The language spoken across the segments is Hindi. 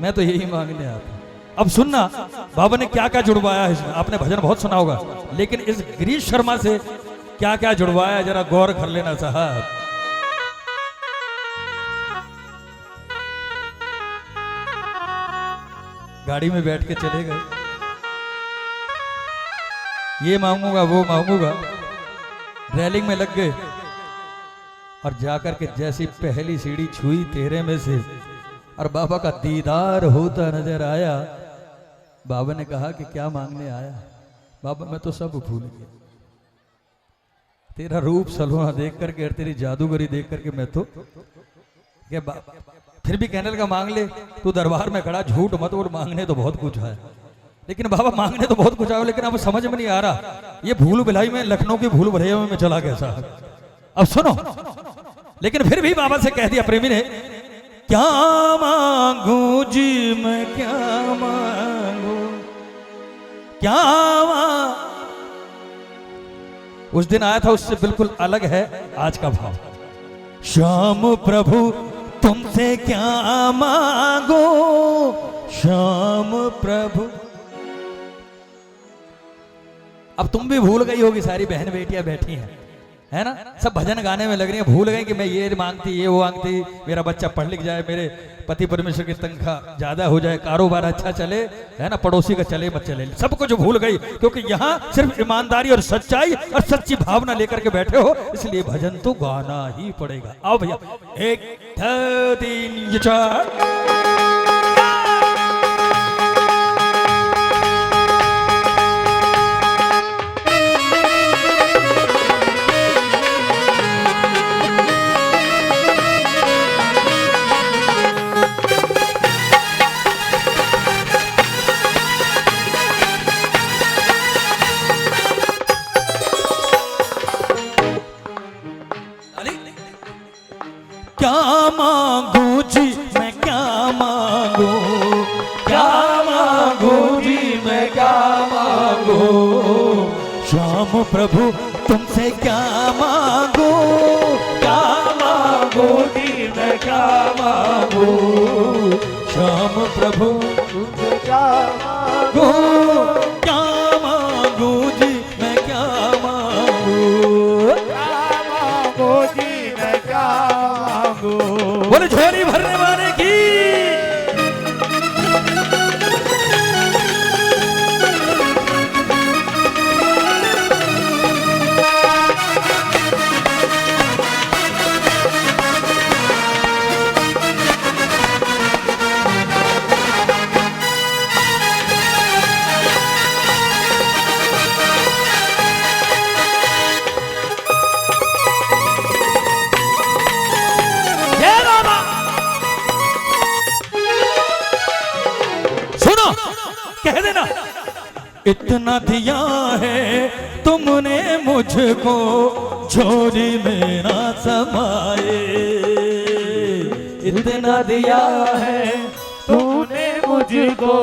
मैं तो यही मांगने आता। अब सुनना बाबा ने क्या क्या जुड़वाया है इसमें। आपने भजन बहुत सुना होगा, लेकिन इस गिरीश शर्मा से क्या क्या जुड़वाया जरा गौर कर लेना साहब। गाड़ी में बैठ के चले गए, ये मांगूंगा वो मांगूंगा, रेलिंग में लग गए और जाकर के जैसी पहली सीढ़ी छुई तेरे में से और बाबा का दीदार होता नजर आया। बाबा ने कहा कि क्या मांगने आया? बाबा मैं तो सब भूल गया, तेरा रूप सलोना देख करके और तेरी जादूगरी देख करके मैं तो क्या फिर भी कहने लगा मांग ले, तू दरबार में खड़ा झूठ मत बोल, मांगने तो बहुत कुछ है। लेकिन बाबा मांगने तो बहुत कुछ आया, लेकिन अब समझ में नहीं आ रहा, ये भूल भुलाई में लखनऊ की भूल भुलैया में चला गया साहब। अब सुनो, लेकिन फिर भी बाबा से कह दिया प्रेमी ने, क्या मांगू जी मैं क्या मांगू, क्या उस दिन आया था उससे बिल्कुल अलग है आज का भाव। श्याम प्रभु तुमसे क्या मांगो, श्याम प्रभु। अब तुम भी भूल गई होगी, सारी बहन बेटियां बैठी हैं, है ना, सब भजन गाने में लग रही है, भूल गए कि मैं ये मांगती ये वो मांगती, मेरा बच्चा पढ़ लिख जाए, मेरे पति परमेश्वर की तनख्वाह ज्यादा हो जाए, कारोबार अच्छा चले, है ना, पड़ोसी का चले मत चले, सब कुछ भूल गई। क्योंकि यहाँ सिर्फ ईमानदारी और सच्चाई और सच्ची भावना लेकर के बैठे हो, इसलिए भजन तो गाना ही पड़ेगा। आओ भैया, 1 2 3 4। क्या मांगू जी मैं क्या मांगू, क्या मांगू जी मैं क्या मांगू, श्याम प्रभु तुमसे क्या मांगू, क्या मांगू जी मैं क्या मांगू, श्याम प्रभु तुमसे क्या मांगू, क्या मांगू जी मैं क्या मांगू, क्या मांगू जी मैं क्या मांगू। बोले झोली भरने वाले की। कह देना, इतना दिया है तुमने मुझको झोली में ना समाए, इतना दिया है तुमने मुझको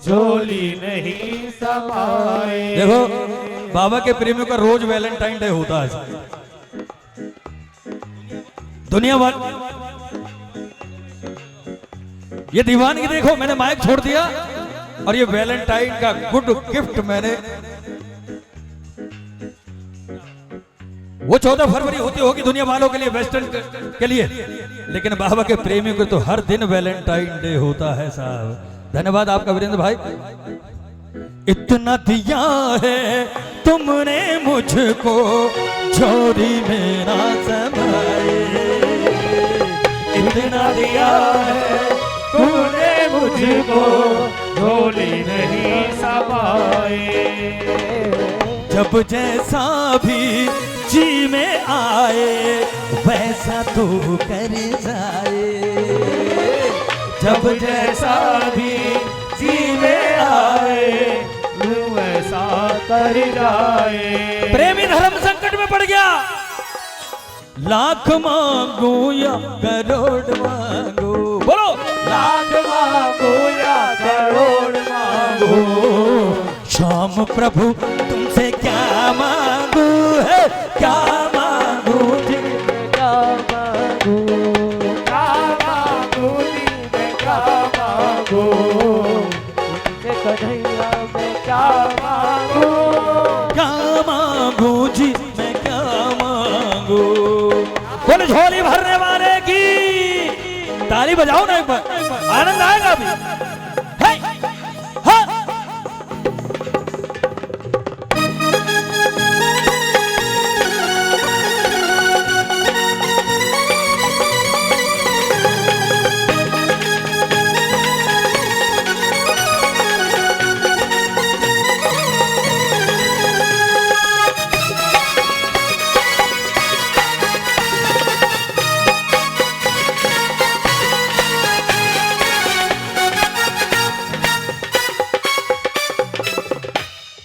झोली नहीं समाए। देखो बाबा के प्रेमियों का रोज वैलेंटाइन डे होता है, दुनिया भर ये दीवानगी। देखो मैंने माइक छोड़ दिया और ये वैलेंटाइन का गुड गिफ्ट मैंने, वो 14 फरवरी होती होगी दुनिया वालों के लिए, वेस्टर्न के लिए, लेकिन बाबा के प्रेमियों को तो हर दिन वैलेंटाइन डे होता है साहब। धन्यवाद आपका वीरेंद्र भाई। इतना दिया है तुमने मुझको झोली में ना समाए, इतना दिया है तूने मुझको झोली नहीं समाए। जब जैसा भी जी में आए वैसा तो कर जाए, जब जैसा भी जी में आए वैसा कर जाए। प्रेमी धर्म संकट में पड़ गया, लाख मांगो या करोड़ मांगो, बोलो लाख मांगो या करोड़ मांगो, श्याम प्रभु तुमसे क्या मांगू है, क्या मांगू जी क्या मांगू, क्या मांगू जी मैं क्या मांगू। कन्हैया मैं क्या मांगू, क्या मांगू जी मैं क्या मांगू। बोले झोली भरने वाले की ताली बजाओ ना एक बार, आनंद आएगा अभी। है, हाँ।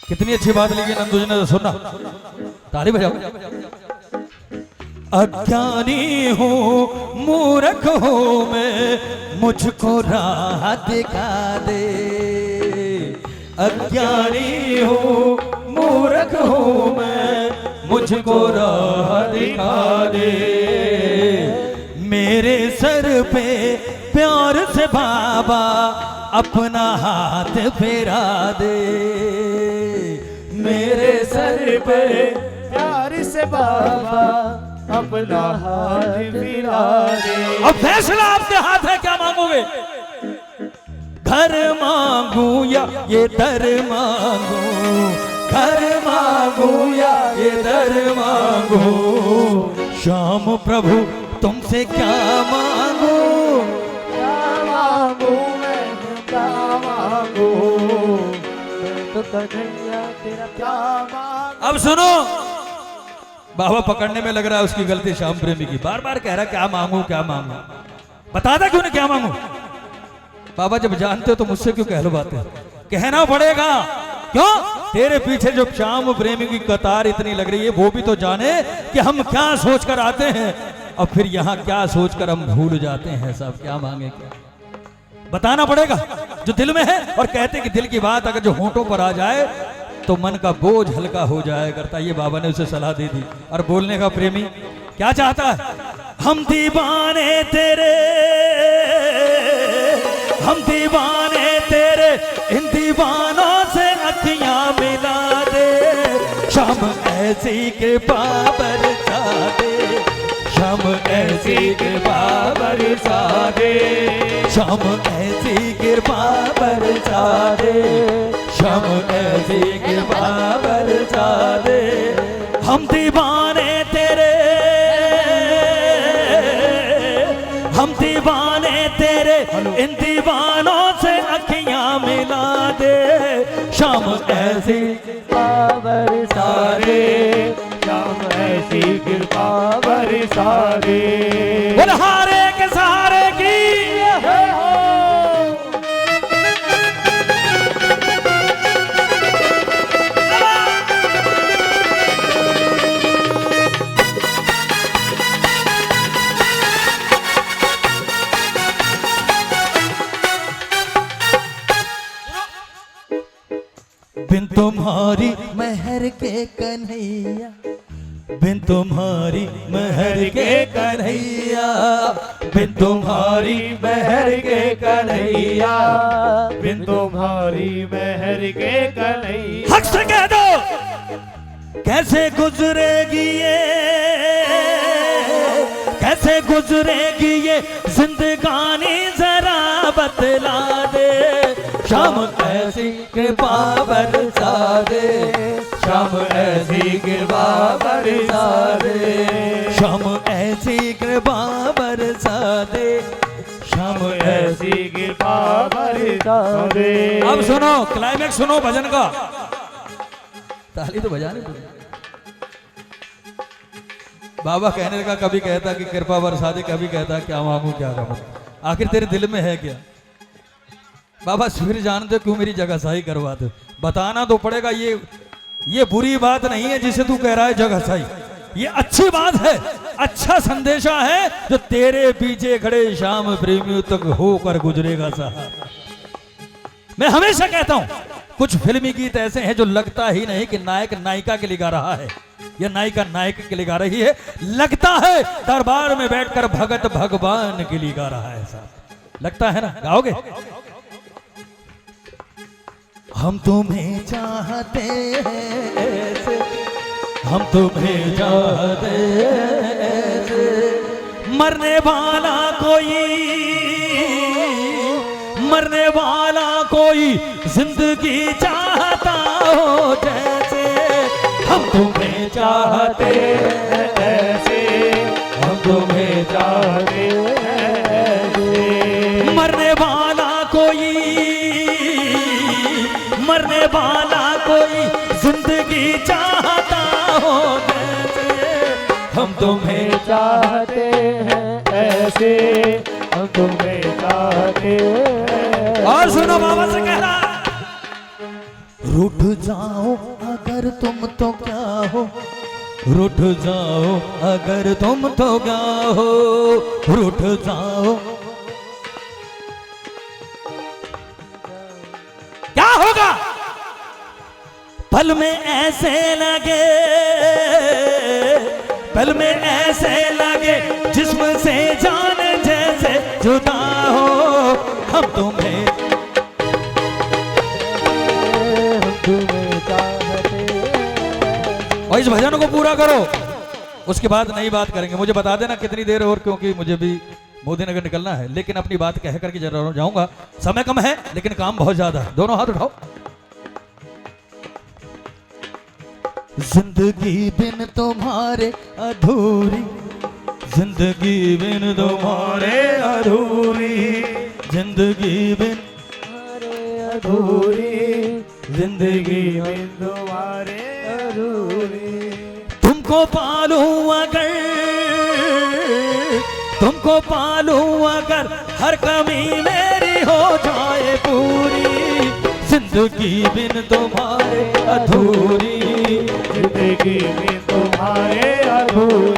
कितनी अच्छी बात लिखी नंदू जी ने, सुनना, ताली बजाओ। अज्ञानी हूँ मूर्ख हूँ मैं, मुझको राह दिखा दे। अज्ञानी हूँ मूर्ख हूँ मैं, मुझको राह दिखा दे। मेरे सर पे प्यार से बाबा अपना हाथ फेरा दे। मेरे सर पे प्यार से बाबा अपना हाथ फिरा दे। अब फैसला आपके हाथ है, क्या मांगोगे? घर मांगू या ये दर मांगू, घर मांगू या ये दर मांगू। श्याम प्रभु तुमसे क्या मांगू, क्या मांगू मैं क्या मांगू, मैं तो कन्हैया तेरा क्या मांगू। अब सुनो, बाबा पकड़ने में लग रहा है उसकी गलती श्याम प्रेमी की, बार बार कह रहा क्या मांगू क्या मांगू, बताता क्यों नहीं क्या मांगू। बाबा जब जानते हो तो मुझसे क्यों कहलवाते हो, कहना पड़ेगा। क्यों? तेरे पीछे जो श्याम प्रेमी की कतार इतनी लग रही है, वो भी तो जाने कि हम क्या सोच कर आते हैं और फिर यहाँ क्या सोचकर हम भूल जाते हैं। सब क्या मांगे, क्या बताना पड़ेगा जो दिल में है। और कहते कि दिल की बात अगर जो होंठों पर आ जाए तो मन का बोझ हल्का हो जाया करता। ये बाबा ने उसे सलाह दे दी। और बोलने का प्रेमी क्या चाहता है, हम दीवाने तेरे, हम दीवाने तेरे, इन दीवानों से अखियां मिला दे। शाम ऐसी के बाबर दे, शाम ऐसी के बाबर दे, शाम ऐसी कृपा बरसा दे, शाम ऐसी कृपा बरसा दे। हम दीवाने तेरे, हम दीवाने तेरे, इन दीवानों से अखियां मिला दे। शाम ऐसी कृपा बरसा दे, शाम ऐसी कृपा बरसा दे। बलहारे के सहारे की बिन तुम्हारी महर के कन्हैया, बिन तुम्हारी महर के कन्हैया, बिन तुम्हारी महर के कन्हैया, बिन तुम्हारी महर के कन्हैया। हक से कह दो कैसे गुजरेगी ये, कैसे गुजरेगी ये जिंदगानी जरा बतला दे। शाम ऐसी कृपा बरसा दे, शाम ऐसी कृपा बरसा दे, शाम ऐसी कृपा बरसा दे, शाम ऐसी कृपा बरसा दे। अब सुनो क्लाइमेक्स, सुनो भजन का। ताली तो बजाने दो। बाबा कहने का कभी कहता कि कृपा बरसा दे, कभी कहता क्या मांगू क्या करूं। आखिर तेरे दिल में है क्या? बाबा फिर जानते क्यों मेरी जगहसाई करवाते? बताना तो पड़ेगा। ये बुरी बात नहीं है जिसे तू कह रहा है जगहसाई, ये अच्छी बात है, अच्छा संदेशा है जो तेरे पीछे खड़े श्याम प्रेमियों तक होकर गुजरेगा साहब। मैं हमेशा कहता हूं कुछ फिल्मी गीत ऐसे हैं जो लगता ही नहीं कि नायक नायिका के लिए गा रहा है या नायिका नायक के लिए गा रही है, लगता है दरबार में बैठकर भगत भगवान के लिए गा रहा है साहब। लगता है ना? गाओगे? हम तुम्हें चाहते हैं ऐसे, हम तुम्हें चाहते हैं ऐसे, मरने वाला कोई जिंदगी चाहता हो जैसे, हम तुम्हें चाहते हैं ऐसे, हम तुम्हें चाहते हैं ऐसे, मरने वाला कोई जिंदगी चाहता हो जैसे, हम तुम्हें चाहते हैं ऐसे, हम तुम्हें चाहते हैं। और सुनो बाबा से कह रहा, रूठ जाओ अगर तुम तो क्या हो, रूठ जाओ अगर तुम तो क्या हो, रूठ जाओ क्या होगा, पल में ऐसे लगे जिस्म से जान जैसे जुदा हो, हम तुम्हें चाहते हैं। और इस भजन को पूरा करो, उसके बाद नई बात करेंगे। मुझे बता देना कितनी देर और, क्योंकि मुझे भी मोदी नगर निकलना है, लेकिन अपनी बात कह करके जरूर जाऊंगा। समय कम है लेकिन काम बहुत ज्यादा है। दोनों हाथ उठाओ। जिंदगी बिन तुम्हारे अधूरी, जिंदगी बिन तुम्हारे अधूरी, जिंदगी बिन अधूरी, जिंदगी में तुम्हारे अधूरी। तुमको पालूं अगर हर कमी मेरी हो जाए पूरी, जिंदगी बिन तुम्हारे अधूरी, जिंदगी में तुम्हारे अधूरी।